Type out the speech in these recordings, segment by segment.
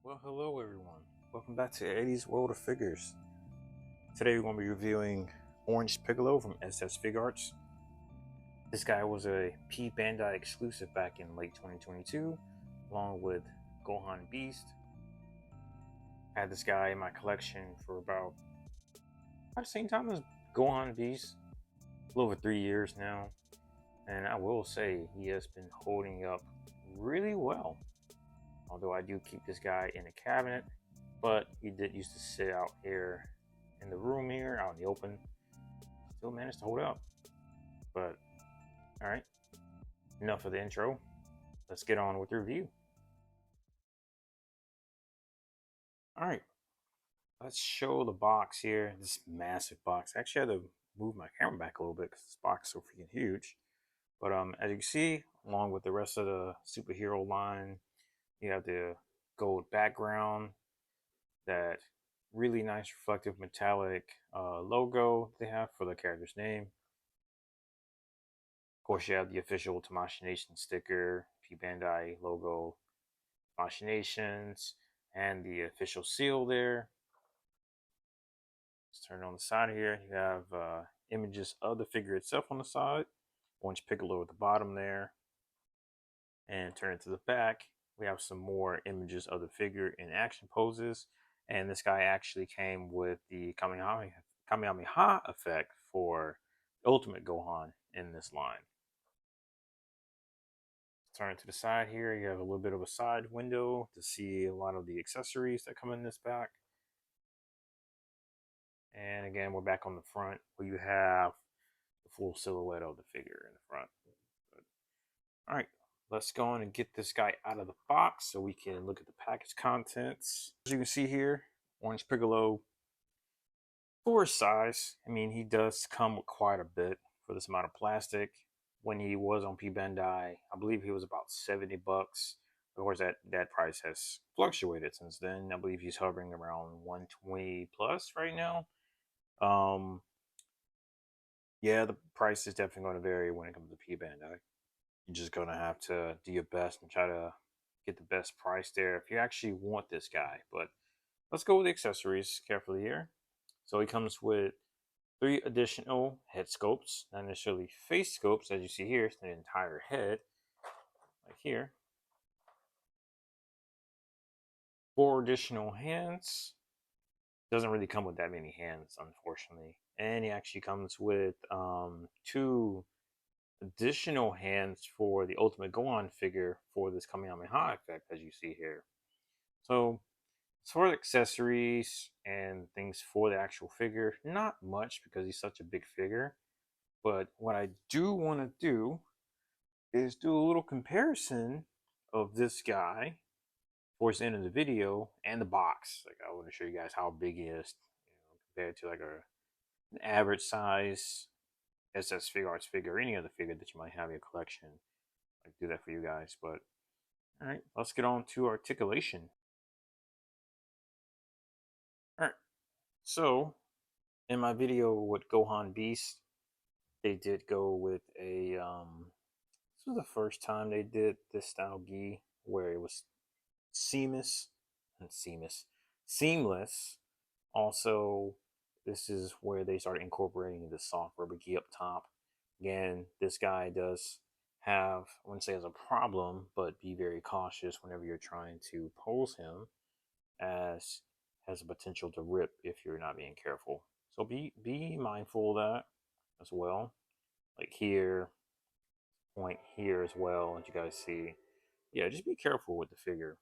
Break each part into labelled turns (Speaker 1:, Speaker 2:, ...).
Speaker 1: Well, hello everyone. Welcome back to Eddie's World of Figures. Today we're going to be reviewing Orange Piccolo from SS Figuarts. This guy was a P Bandai exclusive back in late 2022, along with Gohan Beast. I had this guy in my collection for about the same time as Gohan Beast, a little over 3 years now, and I will say he has been holding up really well. Although I do keep this guy in a cabinet, but he did used to sit out here in the room here, out in the open. Still managed to hold up. But all right, enough of the intro. Let's get on with the review. All right, let's show the box here. This massive box. I actually had to move my camera back a little bit because this box is so freaking huge. But as you can see, along with the rest of the superhero line, you have the gold background, that really nice reflective metallic logo they have for the character's name. Of course, you have the official Tamashii Nation sticker, P Bandai logo, Tamashii Nations, and the official seal there. Let's turn it on the side here. You have images of the figure itself on the side, Orange Piccolo at the bottom there. And turn it to the back. We have some more images of the figure in action poses. And this guy actually came with the Kamehameha effect for Ultimate Gohan in this line. Turn to the side here, you have a little bit of a side window to see a lot of the accessories that come in this back. And again, we're back on the front where you have the full silhouette of the figure in the front. All right, let's go on and get this guy out of the box so we can look at the package contents. As you can see here, Orange Piccolo, for his size, I mean, he does come with quite a bit for this amount of plastic. When he was on P Bandai, I believe he was about 70 bucks. Of course, that price has fluctuated since then. I believe he's hovering around 120 plus right now. Yeah, the price is definitely going to vary when it comes to P Bandai. You're just going to have to do your best and try to get the best price there if you actually want this guy. But let's go with the accessories carefully here. So he comes with 3 additional head sculpts, not necessarily face sculpts, as you see here, it's the entire head, like here. 4 additional hands. Doesn't really come with that many hands, unfortunately. And he actually comes with 2 additional hands for the Ultimate Gohan figure for this Kamehameha effect, as you see here. So, as far as accessories and things for the actual figure, not much because he's such a big figure. But what I do want to do is do a little comparison of this guy towards the end of the video and the box. Like, I want to show you guys how big he is, compared to like an average size SS Figuarts figure or any other figure that you might have in your collection. I do that for you guys. But all right, let's get on to articulation. All right, so in my video with Gohan Beast, they did go with a this was the first time they did this style gi where it was seamless and seamless. Also, this is where they started incorporating the soft rubber gi up top. Again, this guy does have, I wouldn't say as a problem, but be very cautious whenever you're trying to pose him, as has a potential to rip if you're not being careful. So be mindful of that as well. Like here, point here as well, as you guys see. Yeah, just be careful with the figure.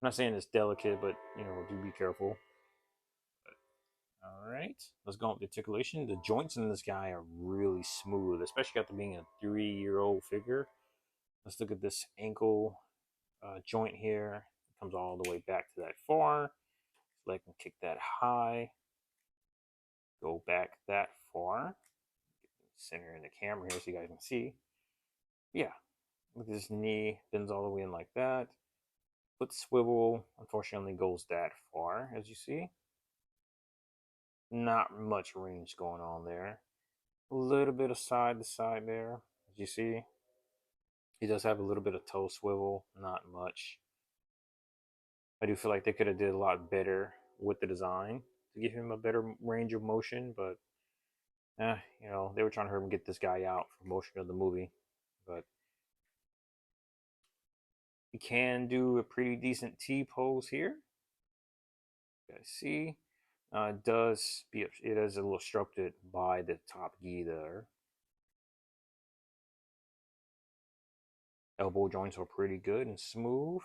Speaker 1: I'm not saying it's delicate, but do be careful. All right, let's go with the articulation. The joints in this guy are really smooth, especially after being a 3-year-old figure. Let's look at this ankle joint here. It comes all the way back to that far. So I can kick that high, go back that far. Center in the camera here so you guys can see. Yeah, look at this knee, bends all the way in like that. Foot swivel, unfortunately, goes that far, as you see. Not much range going on there. A little bit of side to side there, as you see. He does have a little bit of toe swivel, not much. I do feel like they could have did a lot better with the design to give him a better range of motion, but they were trying to hurry and get this guy out for motion of the movie. But he can do a pretty decent T pose here. You guys see, it is a little obstructed by the top gi there. Elbow joints are pretty good and smooth.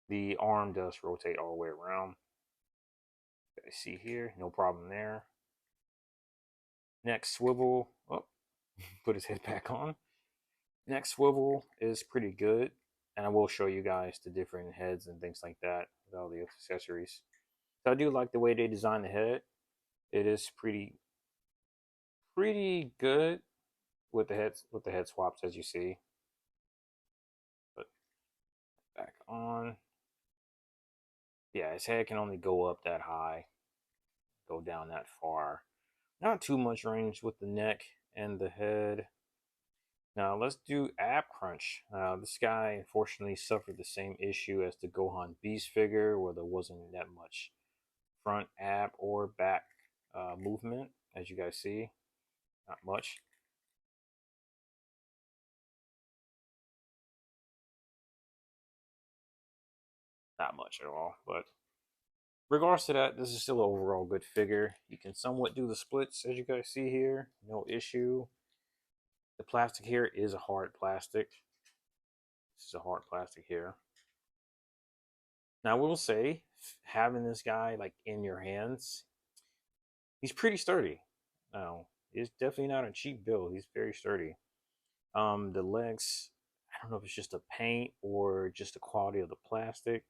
Speaker 1: The arm does rotate all the way around. You guys see here, no problem there. Neck swivel. Oh, put his head back on. Neck swivel is pretty good, and I will show you guys the different heads and things like that with all the accessories. So I do like the way they design the head. It is pretty good with the head swaps, as you see. But back on. Yeah, his head can only go up that high, go down that far. Not too much range with the neck and the head. Now let's do ab crunch. This guy unfortunately suffered the same issue as the Gohan Beast figure, where there wasn't that much front ab or back movement, as you guys see. Not much. Not much at all. But regardless of that, this is still an overall good figure. You can somewhat do the splits, as you guys see here. No issue. The plastic here is a hard plastic. This is a hard plastic here. Now, I will say, having this guy like in your hands, he's pretty sturdy. Now, he's definitely not a cheap build. He's very sturdy. The legs, I don't know if it's just the paint or just the quality of the plastic,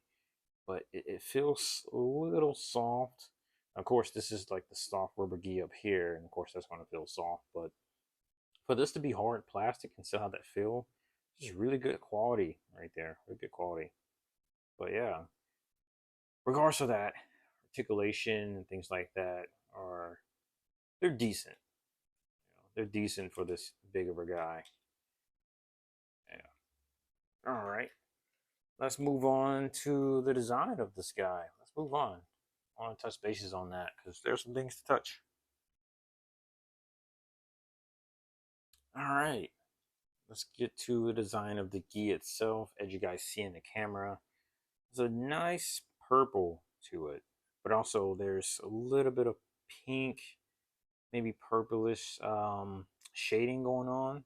Speaker 1: but it feels a little soft. Of course, this is like the soft rubber gi up here, and of course that's going to feel soft. But for this to be hard plastic and still have that feel, it's just really good quality right there. Really good quality. But yeah, regardless of that, articulation and things like that are they're decent. They're decent for this big of a guy. Yeah. All right. Let's move on to the design of this guy. Let's move on. I want to touch bases on that because there's some things to touch. All right. Let's get to the design of the gi itself. As you guys see in the camera, there's a nice purple to it, but also there's a little bit of pink, maybe purplish shading going on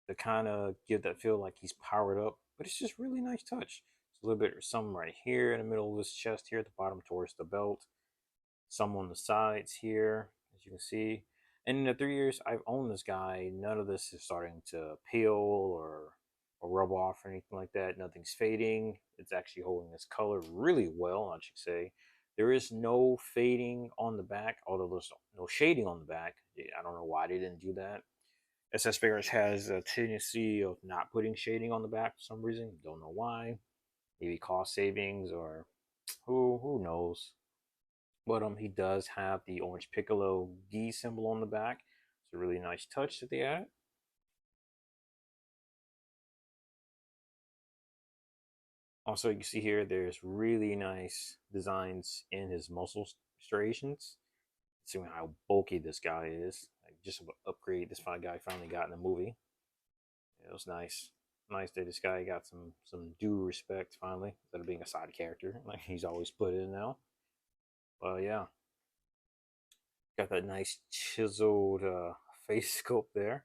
Speaker 1: to kind of give that feel like he's powered up. But it's just really nice touch. It's a little bit of some right here in the middle of his chest here at the bottom towards the belt. Some on the sides here, as you can see. And in the 3 years I've owned this guy, none of this is starting to peel or rub off or anything like that. Nothing's fading. It's actually holding its color really well, I should say. There is no fading on the back, although there's no shading on the back. I don't know why they didn't do that. SS Figuarts has a tendency of not putting shading on the back for some reason. Don't know why. Maybe cost savings or who knows. But he does have the Orange Piccolo D symbol on the back. It's a really nice touch that they add. Also, you can see here there's really nice designs in his muscle striations. Seeing how bulky this guy is. Like just an upgrade this guy finally got in the movie. It was nice. Nice that this guy got some due respect finally, instead of being a side character like he's always put in now. Well, yeah, got that nice chiseled face sculpt there.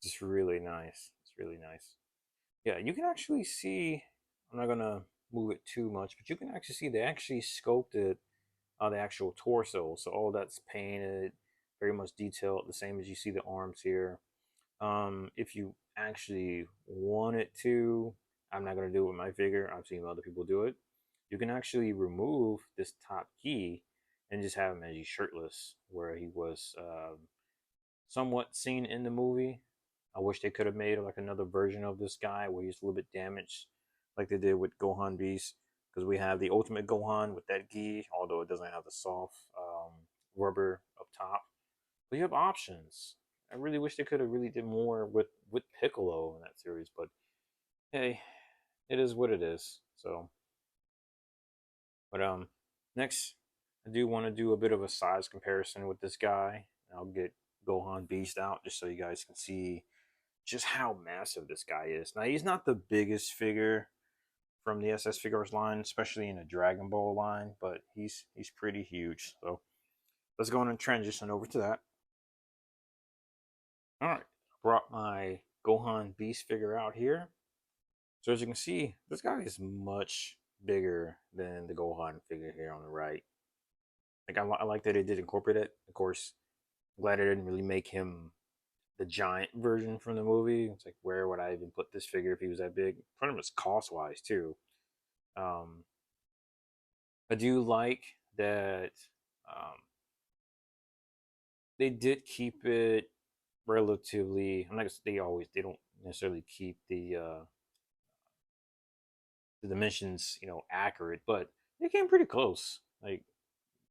Speaker 1: Just really nice. It's really nice. Yeah, you can actually see. I'm not gonna move it too much, but you can actually see they actually sculpted the actual torso. So all that's painted, very much detailed, the same as you see the arms here. If you actually wanted to, I'm not gonna do it with my figure. I've seen other people do it. You can actually remove this top key and just have him as he's shirtless, where he was somewhat seen in the movie. I wish they could have made like another version of this guy where he's a little bit damaged, like they did with Gohan Beast. Because we have the Ultimate Gohan with that gi, although it doesn't have the soft rubber up top. But you have options. I really wish they could have really did more with Piccolo in that series, but hey, it is what it is. So, but next I do want to do a bit of a size comparison with this guy. I'll get Gohan Beast out just so you guys can see just how massive this guy is. Now he's not the biggest figure from the SS Figuarts line, especially in the Dragon Ball line, but he's pretty huge. So let's go on and transition over to that. All right, brought my Gohan Beast figure out here. So as you can see, this guy is much bigger than the Gohan figure here on the right. Like I like that it did incorporate it. Of course, I'm glad it didn't really make him the giant version from the movie. It's like, where would I even put this figure if he was that big? Pretty much cost wise too. Um, I do like that they did keep it relatively. I'm not gonna say they don't necessarily keep the dimensions accurate, but they came pretty close. Like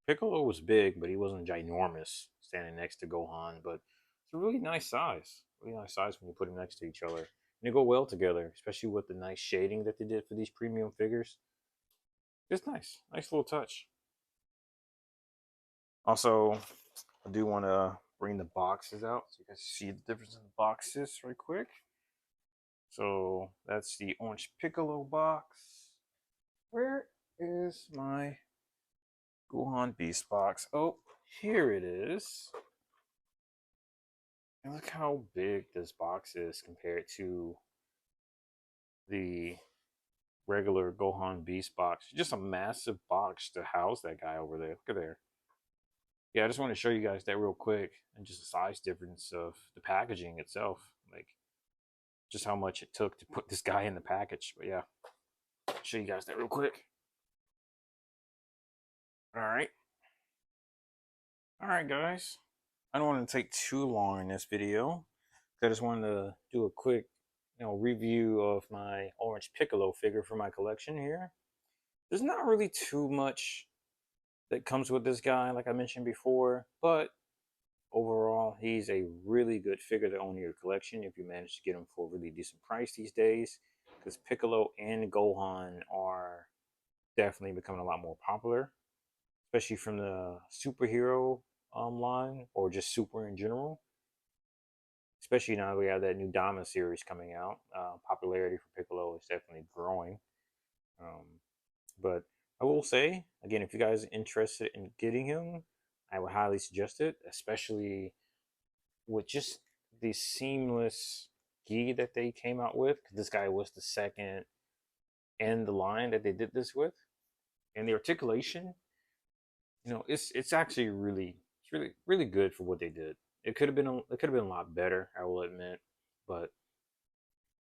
Speaker 1: Piccolo was big, but he wasn't ginormous standing next to Gohan. But it's a really nice size. Really nice size when you put them next to each other. And they go well together, especially with the nice shading that they did for these premium figures. It's nice. Nice little touch. Also, I do want to bring the boxes out so you guys see the difference in the boxes right quick. So that's the Orange Piccolo box. Where is my Gohan Beast box? Oh, here it is. And look how big this box is compared to the regular Gohan Beast box. Just a massive box to house that guy over there. Look at there. Yeah, I just want to show you guys that real quick and just the size difference of the packaging itself. Like, just how much it took to put this guy in the package. But yeah, I'll show you guys that real quick. All right. All right, guys. I don't want to take too long in this video. I just wanted to do a quick, review of my Orange Piccolo figure for my collection here. There's not really too much that comes with this guy, like I mentioned before, but overall, he's a really good figure to own in your collection if you manage to get him for a really decent price these days. Because Piccolo and Gohan are definitely becoming a lot more popular, especially from the superhero line or just super in general. Especially now that we have that new Dama series coming out, popularity for Piccolo is definitely growing. Um, but I will say again, if you guys are interested in getting him, I would highly suggest it, especially with just the seamless gi that they came out with. Because this guy was the second in the line that they did this with, and the articulation, it's actually really good for what they did. It could have been a lot better, I will admit, but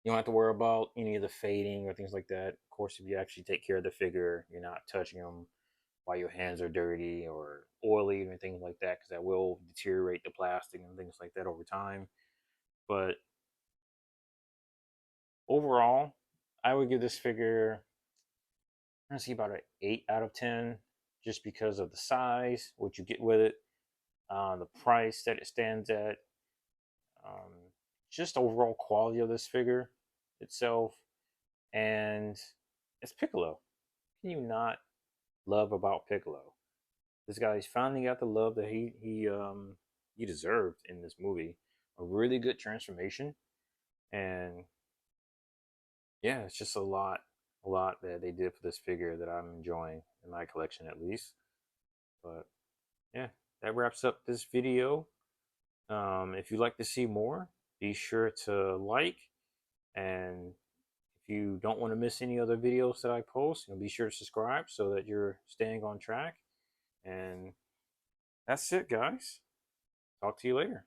Speaker 1: you don't have to worry about any of the fading or things like that. Of course, if you actually take care of the figure, you're not touching them while your hands are dirty or oily or things like that, because that will deteriorate the plastic and things like that over time. But overall, I would give this figure, I'm gonna see about an 8 out of 10, just because of the size, what you get with it, the price that it stands at, um, just overall quality of this figure itself, and it's Piccolo. Can you not love about Piccolo? This guy's finally got the love that he deserved in this movie. A really good transformation, and yeah, it's just a lot that they did for this figure that I'm enjoying in my collection at least. But yeah, that wraps up this video. If you'd like to see more, be sure to like, and if you don't want to miss any other videos that I post, be sure to subscribe so that you're staying on track. And that's it, guys. Talk to you later.